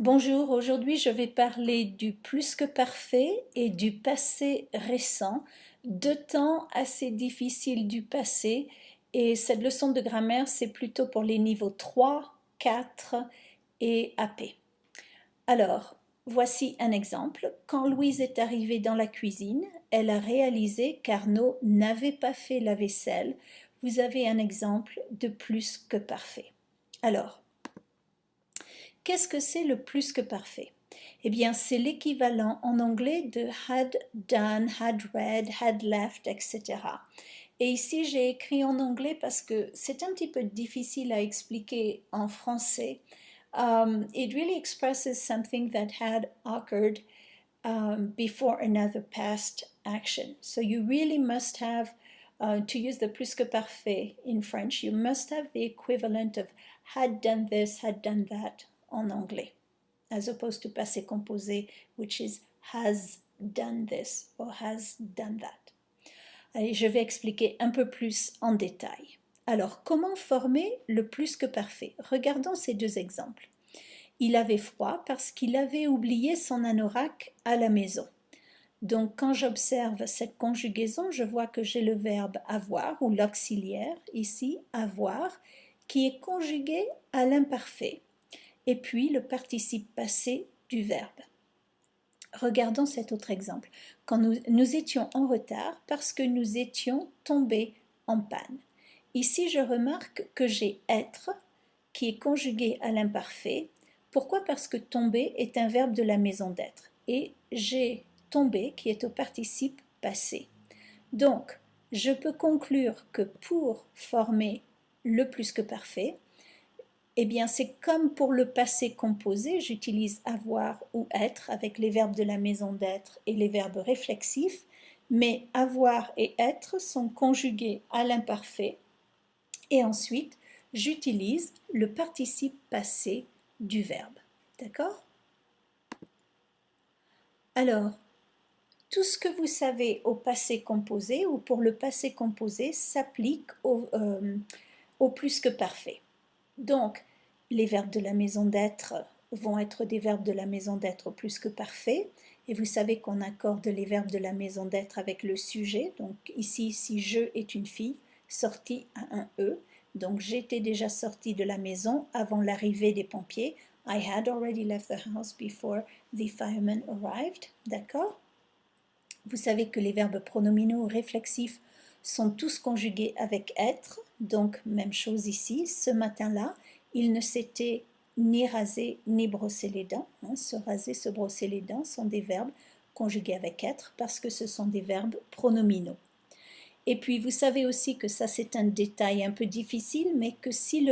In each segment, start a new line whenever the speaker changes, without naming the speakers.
Bonjour, aujourd'hui je vais parler du plus que parfait et du passé récent, deux temps assez difficiles du passé, et cette leçon de grammaire c'est plutôt pour les niveaux 3, 4 et AP. Alors, voici un exemple. Quand Louise est arrivée dans la cuisine, elle a réalisé qu'Arnaud n'avait pas fait la vaisselle. Vous avez un exemple de plus que parfait. Alors, qu'est-ce que c'est le plus que parfait? Eh bien, c'est l'équivalent en anglais de had done, had read, had left, etc. Et ici, j'ai écrit en anglais parce que c'est un petit peu difficile à expliquer en français. It really expresses something that had occurred before another past action. So you really must have, to use the plus que parfait in French, you must have the equivalent of had done this, had done that en anglais, as opposed to passé composé, which is has done this or has done that. Allez, je vais expliquer un peu plus en détail. Alors, comment former le plus que parfait? Regardons ces deux exemples. Il avait froid parce qu'il avait oublié son anorak à la maison. Donc, quand j'observe cette conjugaison, je vois que j'ai le verbe avoir ou l'auxiliaire, ici, avoir, qui est conjugué à l'imparfait, et puis le participe passé du verbe. Regardons cet autre exemple. Quand nous étions en retard parce que nous étions tombés en panne. Ici, je remarque que j'ai être qui est conjugué à l'imparfait. Pourquoi? Parce que tomber est un verbe de la maison d'être. Et j'ai tombé qui est au participe passé. Donc, je peux conclure que pour former le plus que parfait, eh bien, c'est comme pour le passé composé, j'utilise avoir ou être avec les verbes de la maison d'être et les verbes réflexifs, mais avoir et être sont conjugués à l'imparfait et ensuite j'utilise le participe passé du verbe. D'accord? Alors, tout ce que vous savez au passé composé ou pour le passé composé s'applique au plus que parfait. Donc, les verbes de la maison d'être vont être des verbes de la maison d'être plus que parfaits. Et vous savez qu'on accorde les verbes de la maison d'être avec le sujet. Donc ici, si je est une fille, sortie à un E. Donc j'étais déjà sortie de la maison avant l'arrivée des pompiers. I had already left the house before the firemen arrived. D'accord? Vous savez que les verbes pronominaux réflexifs sont tous conjugués avec être, donc même chose ici. Ce matin-là, il ne s'était ni rasé ni brossé les dents. Se raser, se brosser les dents sont des verbes conjugués avec être parce que ce sont des verbes pronominaux. Et puis vous savez aussi que ça c'est un détail un peu difficile, mais que si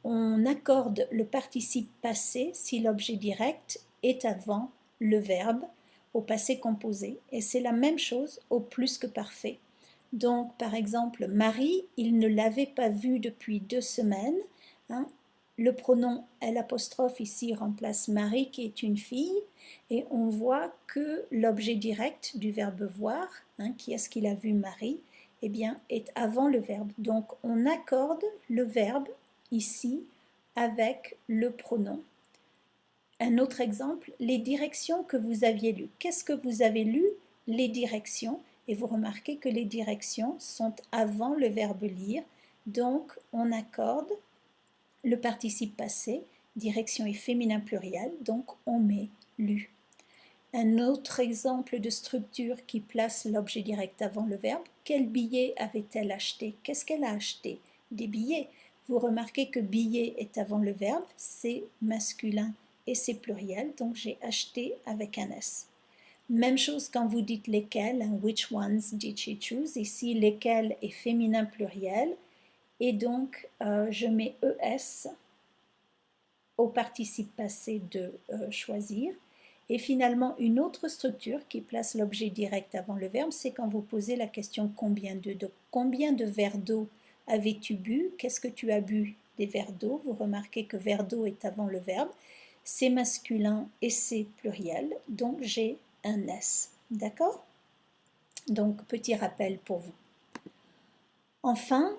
on accorde le participe passé, si l'objet direct est avant le verbe, au passé composé. Et c'est la même chose au plus que parfait. Donc, par exemple, Marie, il ne l'avait pas vue depuis 2 semaines. Hein. Le pronom L' ici remplace Marie qui est une fille. Et on voit que l'objet direct du verbe voir, hein, qui est-ce qu'il a vu Marie, eh bien, est avant le verbe. Donc, on accorde le verbe ici avec le pronom. Un autre exemple, les directions que vous aviez lues. Qu'est-ce que vous avez lu? Les directions. Et vous remarquez que les directions sont avant le verbe lire. Donc, on accorde le participe passé. Direction est féminin pluriel. Donc, on met lu. Un autre exemple de structure qui place l'objet direct avant le verbe. Quel billet avait-elle acheté? Qu'est-ce qu'elle a acheté? Des billets. Vous remarquez que billet est avant le verbe. C'est masculin et c'est pluriel, donc j'ai acheté avec un S. Même chose quand vous dites lesquels, hein, which ones did she choose? Ici, lesquels est féminin pluriel, et donc je mets ES au participe passé de choisir. Et finalement, une autre structure qui place l'objet direct avant le verbe, c'est quand vous posez la question combien de. Donc, combien de verres d'eau avais-tu bu? Qu'est-ce que tu as bu? Des verres d'eau. Vous remarquez que verre d'eau est avant le verbe. C'est masculin et c'est pluriel, donc j'ai un S. D'accord? Donc, petit rappel pour vous. Enfin,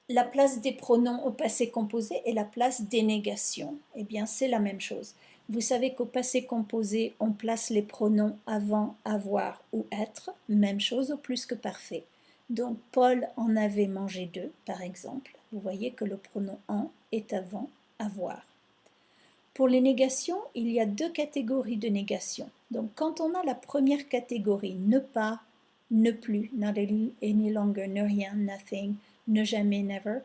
la place des pronoms au passé composé et la place des négations. Eh bien, c'est la même chose. Vous savez qu'au passé composé, on place les pronoms avant, avoir ou être. Même chose au plus que parfait. Donc, Paul en avait mangé deux, par exemple. Vous voyez que le pronom en est avant, avoir. Pour les négations, il y a deux catégories de négations. Donc, quand on a la première catégorie, ne pas, ne plus, not any longer, ne rien, nothing, ne jamais, never,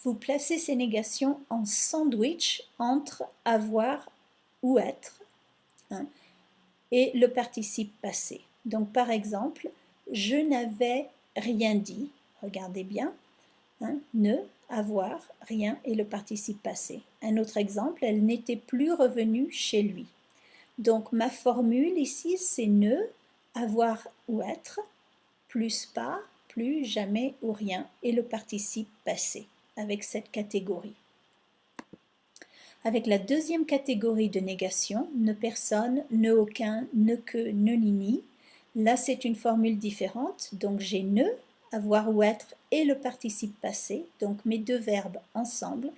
vous placez ces négations en sandwich entre avoir ou être, hein, et le participe passé. Donc, par exemple, je n'avais rien dit, regardez bien, hein, ne, avoir, rien et le participe passé. Un autre exemple, elle n'était plus revenue chez lui. Donc ma formule ici, c'est ne, avoir ou être, plus pas, plus, jamais ou rien et le participe passé avec cette catégorie. Avec la deuxième catégorie de négation, ne personne, ne aucun, ne que, ne ni, là c'est une formule différente, donc j'ai ne, avoir ou être et le participe passé, donc mes deux verbes ensemble,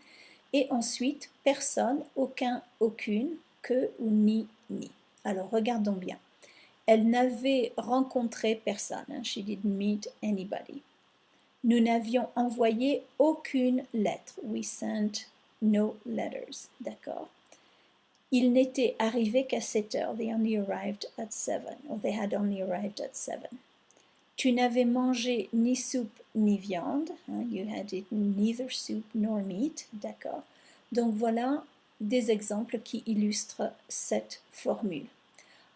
et ensuite personne, aucun, aucune, que ou ni. Alors regardons bien. Elle n'avait rencontré personne, hein, she didn't meet anybody. Nous n'avions envoyé aucune lettre, we sent no letters, d'accord. Ils n'étaient arrivés qu'à 7 heures, they only arrived at 7, or they had only arrived at 7. Tu n'avais mangé ni soupe ni viande, hein, you had eaten neither soup nor meat, d'accord. Donc voilà des exemples qui illustrent cette formule.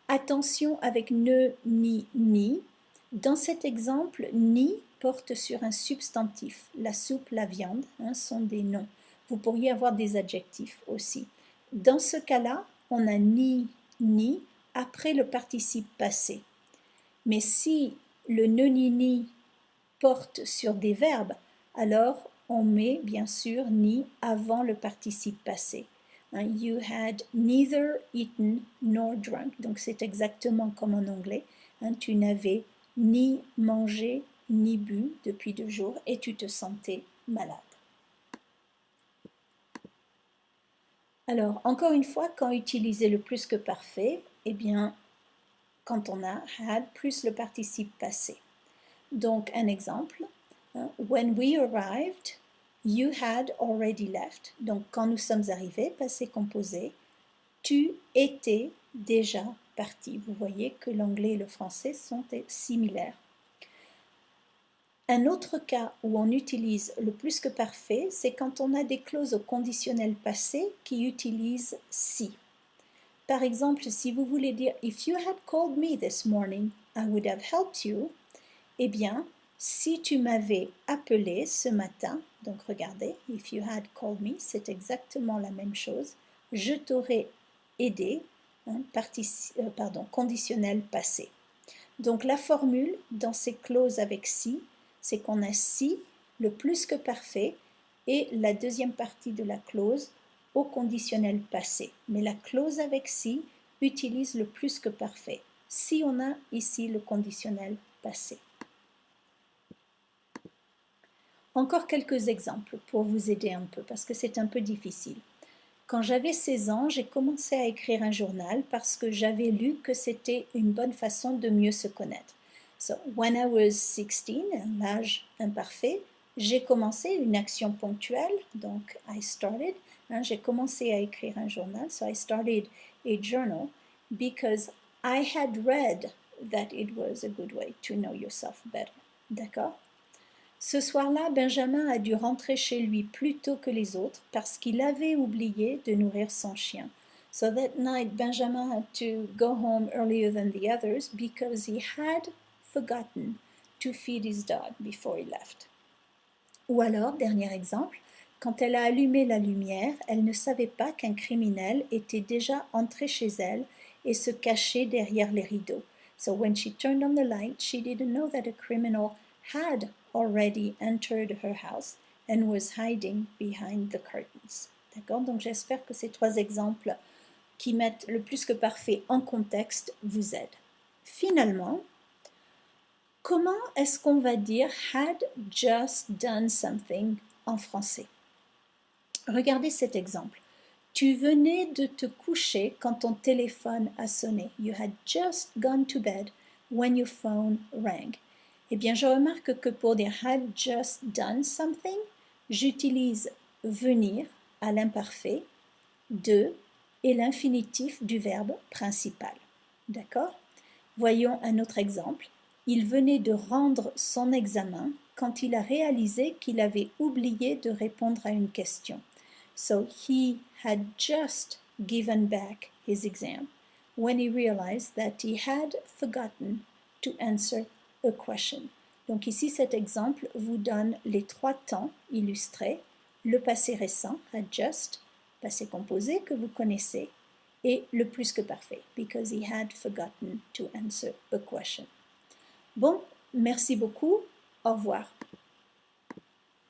Attention avec ne, ni. Dans cet exemple, ni porte sur un substantif. La soupe, la viande, hein, sont des noms. Vous pourriez avoir des adjectifs aussi. Dans ce cas-là, on a ni après le participe passé. Mais si le ne ni porte sur des verbes, alors on met bien sûr ni avant le participe passé. You had neither eaten nor drunk. Donc c'est exactement comme en anglais. Tu n'avais ni mangé ni bu depuis 2 jours et tu te sentais malade. Alors, encore une fois, quand utiliser le plus que parfait, eh bien, quand on a had plus le participe passé. Donc, un exemple. When we arrived, you had already left. Donc, quand nous sommes arrivés, passé composé, tu étais déjà parti. Vous voyez que l'anglais et le français sont similaires. Un autre cas où on utilise le plus que parfait, c'est quand on a des clauses au conditionnel passé qui utilisent si. Par exemple, si vous voulez dire « If you had called me this morning, I would have helped you », eh bien, si tu m'avais appelé ce matin, donc regardez, « If you had called me », c'est exactement la même chose, je t'aurais aidé, hein, conditionnel passé. Donc la formule dans ces clauses avec si, c'est qu'on a si, le plus que parfait, et la deuxième partie de la clause au conditionnel passé. Mais la clause avec si utilise le plus que parfait. Si on a ici le conditionnel passé. Encore quelques exemples pour vous aider un peu, parce que c'est un peu difficile. Quand j'avais 16 ans, j'ai commencé à écrire un journal parce que j'avais lu que c'était une bonne façon de mieux se connaître. So, when I was 16, l'âge imparfait, j'ai commencé une action ponctuelle, donc I started, j'ai commencé à écrire un journal, so I started a journal because I had read that it was a good way to know yourself better. D'accord? Ce soir-là, Benjamin a dû rentrer chez lui plus tôt que les autres parce qu'il avait oublié de nourrir son chien. So that night, Benjamin had to go home earlier than the others because he had forgotten to feed his dog before he left. Ou alors, dernier exemple, quand elle a allumé la lumière, elle ne savait pas qu'un criminel était déjà entré chez elle et se cachait derrière les rideaux. So when she turned on the light, she didn't know that a criminal had already entered her house and was hiding behind the curtains. D'accord? Donc j'espère que ces 3 exemples qui mettent le plus que parfait en contexte vous aident. Finalement, comment est-ce qu'on va dire had just done something en français. Regardez cet exemple. Tu venais de te coucher quand ton téléphone a sonné. You had just gone to bed when your phone rang. Eh bien, je remarque que pour dire had just done something, j'utilise venir à l'imparfait, de et l'infinitif du verbe principal. D'accord? Voyons un autre exemple. Il venait de rendre son examen quand il a réalisé qu'il avait oublié de répondre à une question. So he had just given back his exam when he realized that he had forgotten to answer a question. Donc ici, cet exemple vous donne les trois temps illustrés, le passé récent, had just, passé composé que vous connaissez, et le plus que parfait, because he had forgotten to answer a question. Bon, merci beaucoup, au revoir.